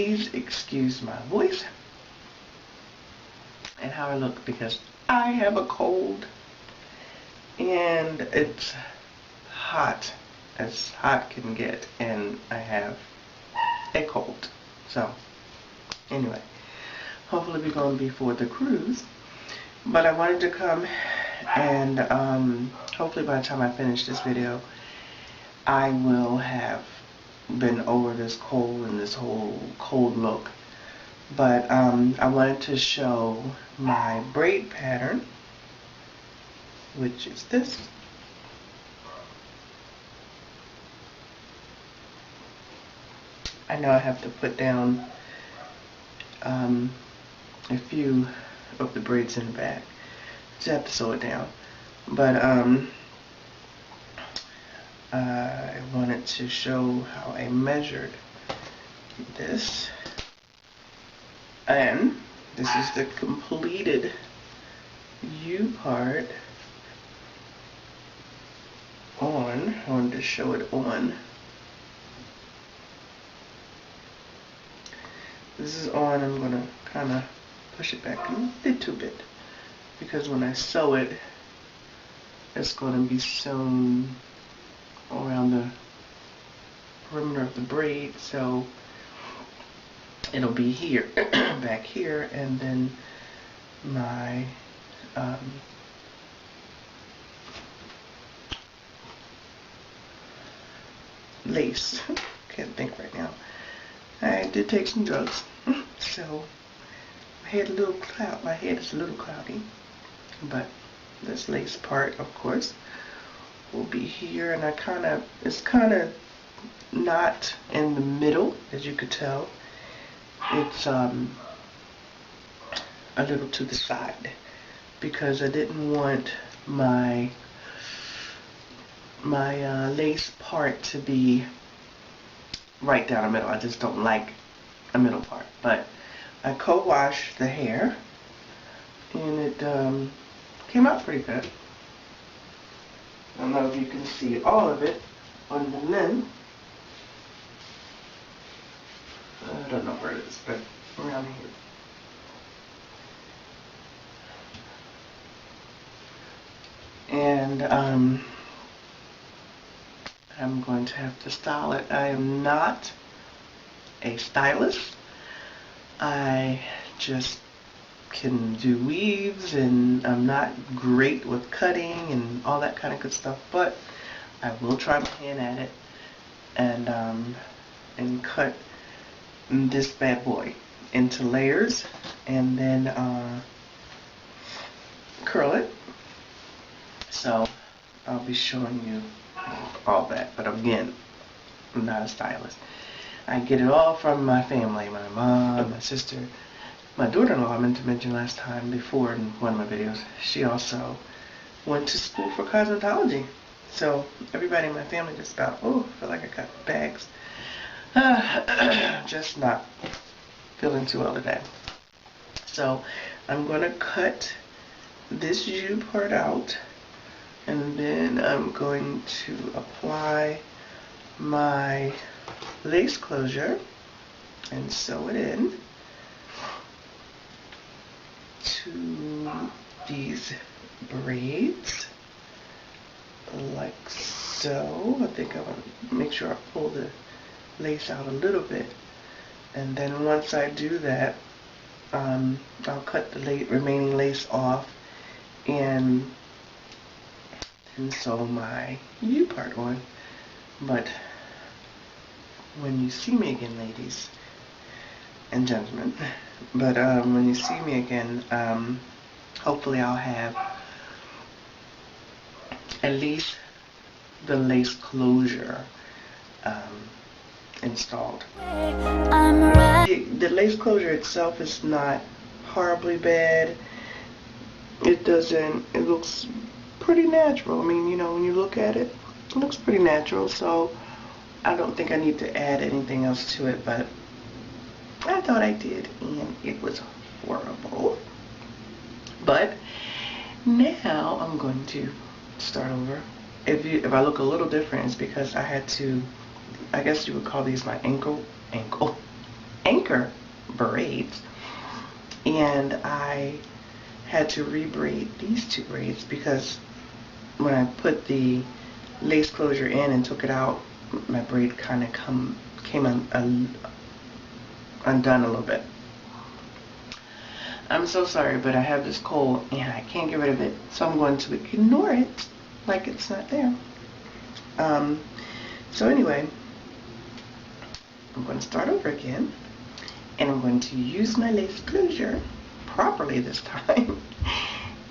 please excuse my voice and how I look, because I have a cold and it's hot as hot can get, and I have a cold. So anyway, hopefully we're going before the cruise, but I wanted to come and hopefully by the time I finish this video I will have been over this cold and this whole cold look. But I wanted to show my braid pattern, which is this. I know I have to put down a few of the braids in the back, so I have to sew it down. But I wanted to show how I measured this, and this is the completed U part on. I wanted to show it on. This is on. I'm going to kind of push it back a little bit, because when I sew it, it's going to be sewn around the perimeter of the braid, so it'll be here, back here, and then my lace. Can't think right now. I did take some drugs, so my head is a little cloudy, but this lace part, of course, will be here, and it's kind of not in the middle, as you could tell. It's a little to the side, because I didn't want my lace part to be right down the middle. I just don't like a middle part. But I co-washed the hair, and it came out pretty good. I don't know if you can see all of it on the lens. I don't know where it is, but around here. And I'm going to have to style it. I am not a stylist. I just can do weaves, and I'm not great with cutting and all that kind of good stuff, but I will try my hand at it and cut this bad boy into layers, and then curl it. So I'll be showing you all that, but again, I'm not a stylist. I get it all from my family, my mom, my sister, my daughter-in-law. I meant to mention last time before in one of my videos, she also went to school for cosmetology. So everybody in my family just about, oh, I feel like I got bags. Just not feeling too well today. So I'm going to cut this U part out, and then I'm going to apply my lace closure and sew it in to these braids like so. I think I want to make sure I pull the lace out a little bit, and then once I do that, I'll cut the remaining lace off and sew my U part on. But when you see me again, ladies and gentlemen, when you see me again, hopefully I'll have at least the lace closure installed. The lace closure itself is not horribly bad. It looks pretty natural. I mean, you know, when you look at it, it looks pretty natural, so I don't think I need to add anything else to it, but I thought I did, and it was horrible. But now I'm going to start over. If I look a little different, it's because I had to, I guess you would call these my ankle anchor braids, and I had to rebraid these two braids because when I put the lace closure in and took it out, my braid kind of came undone a little bit. I'm so sorry, but I have this cold and I can't get rid of it, so I'm going to ignore it like it's not there. So anyway, I'm going to start over again, and I'm going to use my lace closure properly this time,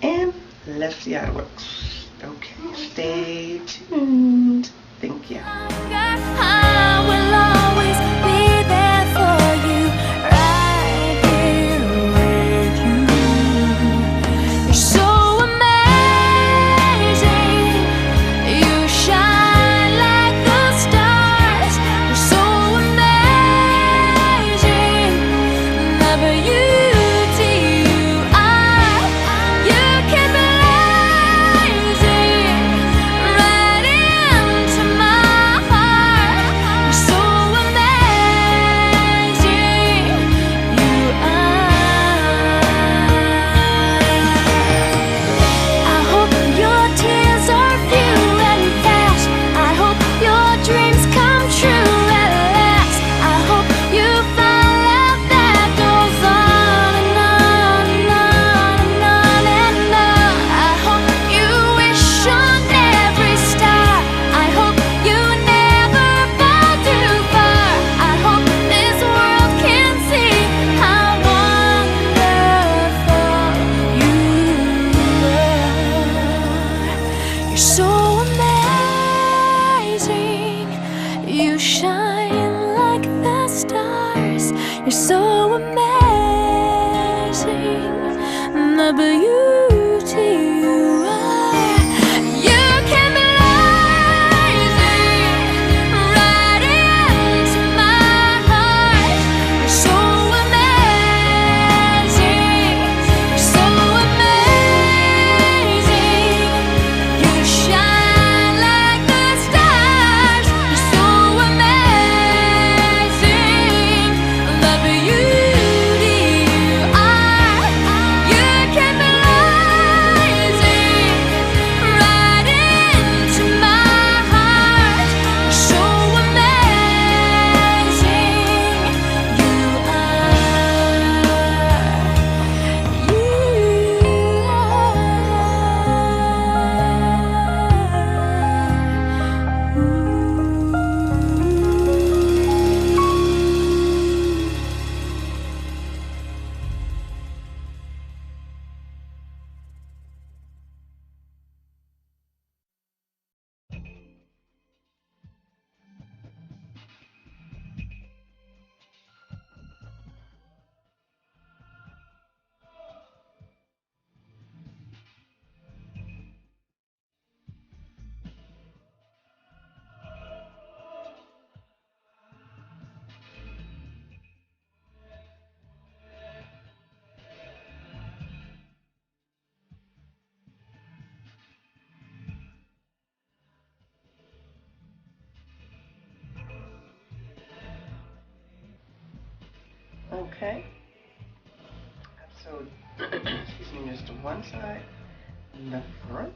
and let's see how it works. Okay, stay tuned. Thank you. I will always be there for you, right here with you. You're so amazing. You shine like the stars. You're so amazing. The beauty you are. You keep rising right into my heart. You're so amazing. You are. I hope your tears are few and fast. I hope your dreams come true at last. I hope you find love that goes on and on and on and on and on. I hope you wish on every star. I hope you never fall too far. I hope this world can see how wonderful you are. You're so amazing. You shine like the stars. You're so amazing. The beauty you are. You can be rising right into my heart. You're so amazing. You're so amazing. You shine like the stars. You're so amazing. The beauty you are. You can be rising right into my heart. You're so amazing. You Okay, so excuse me, just to one side, and the front,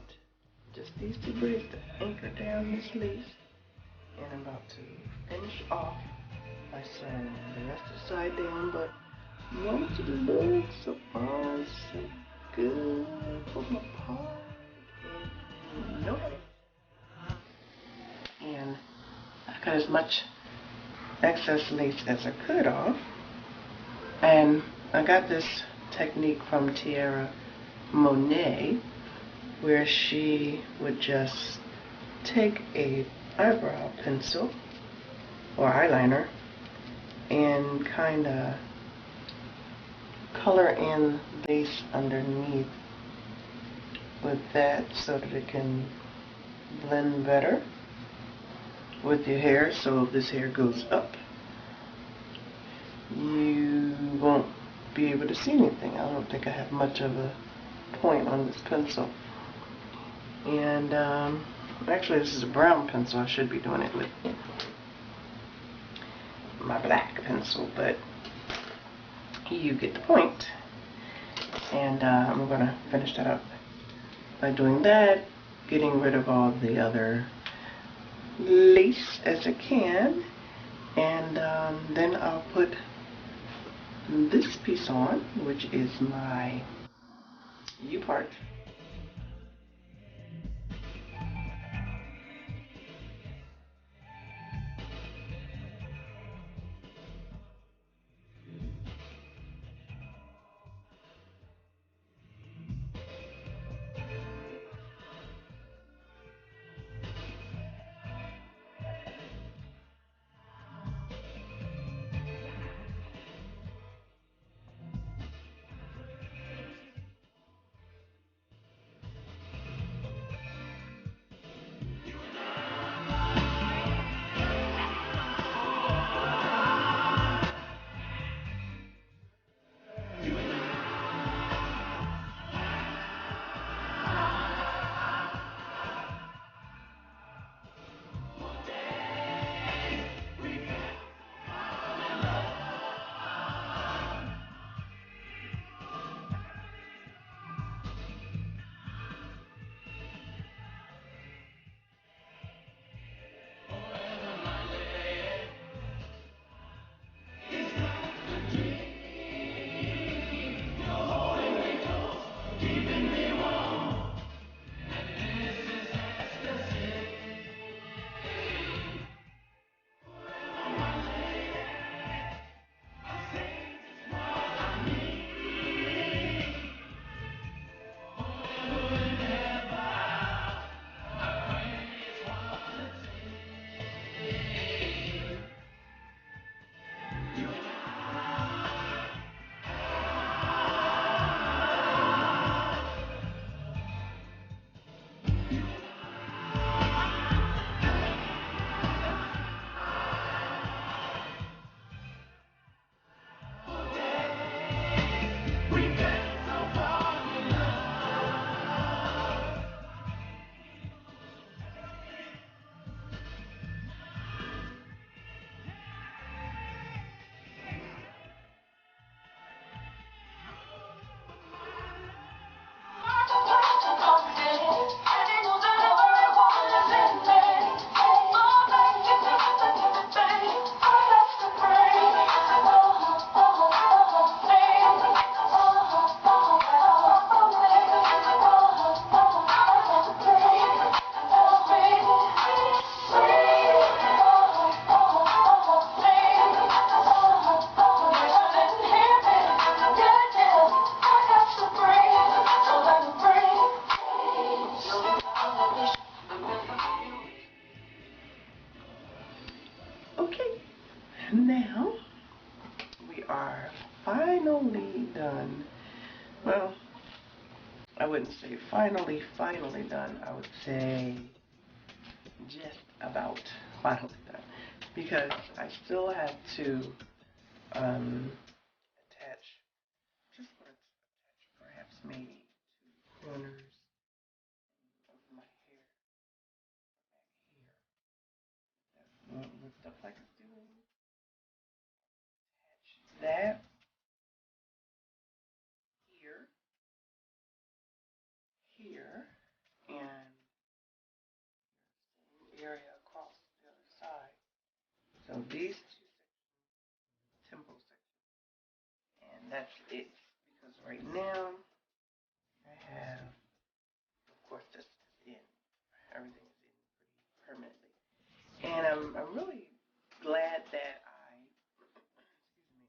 just these two braids to anchor down this lace, and I'm about to finish off by sewing the rest of the side down, but most of the looks are all so good, pull them apart, and no, and I got as much excess lace as I could off. And I got this technique from Tierra Monet, where she would just take a eyebrow pencil or eyeliner and kind of color in lace underneath with that so that it can blend better with your hair. So if this hair goes up, you won't be able to see anything. I don't think I have much of a point on this pencil. And actually this is a brown pencil. I should be doing it with my black pencil, but you get the point. And I'm going to finish that up by doing that, getting rid of all the other lace as I can, and then I'll put this piece on, which is my U part. Okay, now we are finally done. Well, I wouldn't say finally done. I would say just about finally done. Because I still have to attach, just want to attach perhaps maybe two corners of my hair back here. With stuff like it's doing. Attach that here, here, and area across the other side. So these two temple sections, and that's it. Because right now I have, of course, this is in. Everything is in pretty permanently, and I'm really glad that excuse me,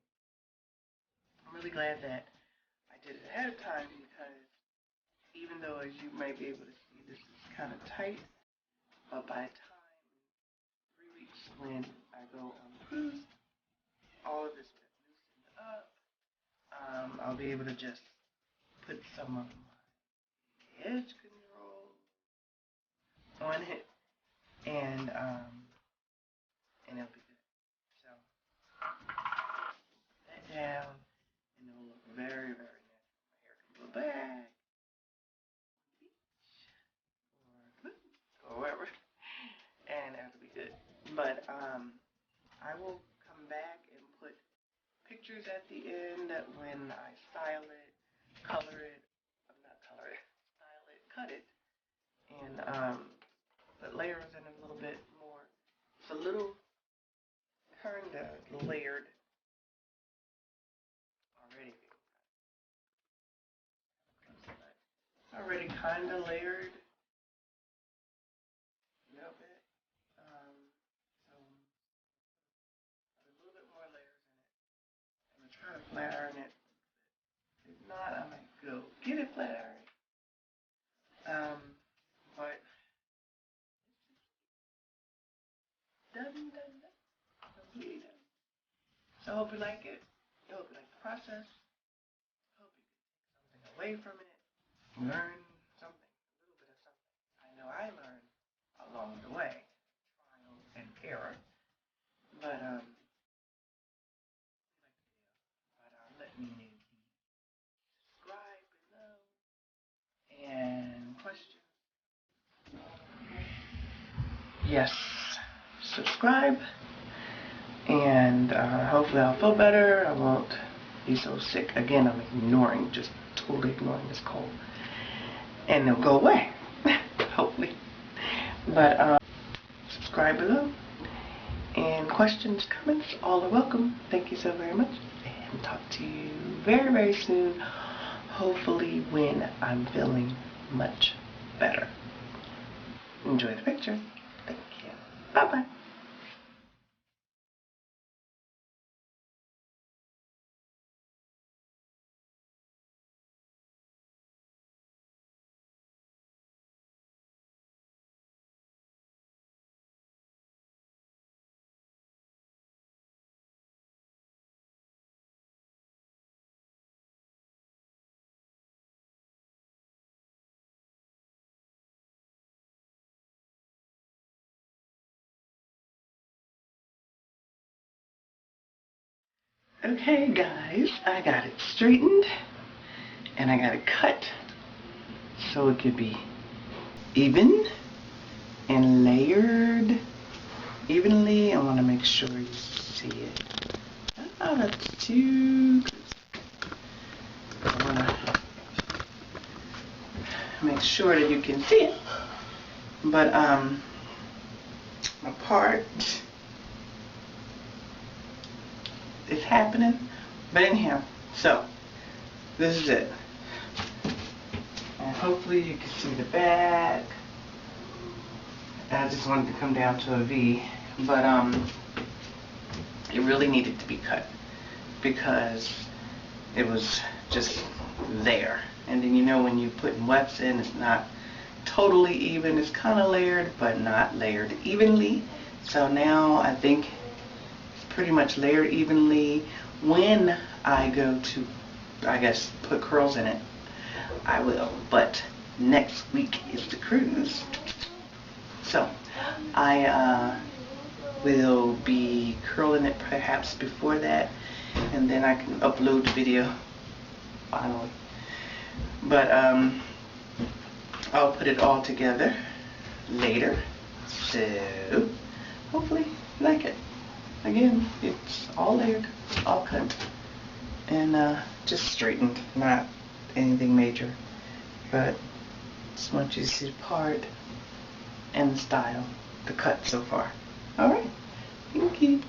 I'm really glad that I did it ahead of time because even though as you might be able to see, this is kind of tight, but by the time 3 weeks when I go on the cruise, all of this will have loosened up. I'll be able to just put some of my edge control on it, and it'll be good. So that down, and it'll look very, very natural. My hair can go back, or wherever, and it'll be good. But I will come back and put pictures at the end when I style it, color it, not color it, style it, cut it, and put layers in it a little bit more. It's a little kind of layered already. Already kind of layered a little bit. So a little bit more layers in it. I'm gonna try to flat iron it. If not, I might go get it flat ironed. But done. Completely done. So I hope you like it. I hope you like the process. I hope you get something away from it. Learn something, a little bit of something. I know I learned along the way, trial and error. But let me know if you subscribe below and question. Yes, subscribe, and hopefully I'll feel better. I won't be so sick again. I'm ignoring, just totally ignoring this cold, and it'll go away. Hopefully. But subscribe below, and questions, comments, all are welcome. Thank you so very much, and talk to you very, very soon. Hopefully when I'm feeling much better. Enjoy the picture. Thank you. Bye-bye. Okay guys, I got it straightened and I got it cut so it could be even and layered evenly. I want to make sure you see it. Oh, that's too good. I want to make sure that you can see it. But my part is happening. But anyhow, so this is it. And hopefully you can see the back. I just wanted to come down to a V, but it really needed to be cut because it was just there. And then you know when you put wefts in, it's not totally even. It's kind of layered, but not layered evenly. So now I think it's pretty much layered evenly. When I go to, I guess, put curls in it, I will. But next week is the cruise. So I will be curling it perhaps before that, and then I can upload the video finally. But I'll put it all together later. So hopefully you like it. Again, it's all layered, all cut, and just straightened, not anything major. But just want you to see the part and the style, the cut so far. Alright, thank you.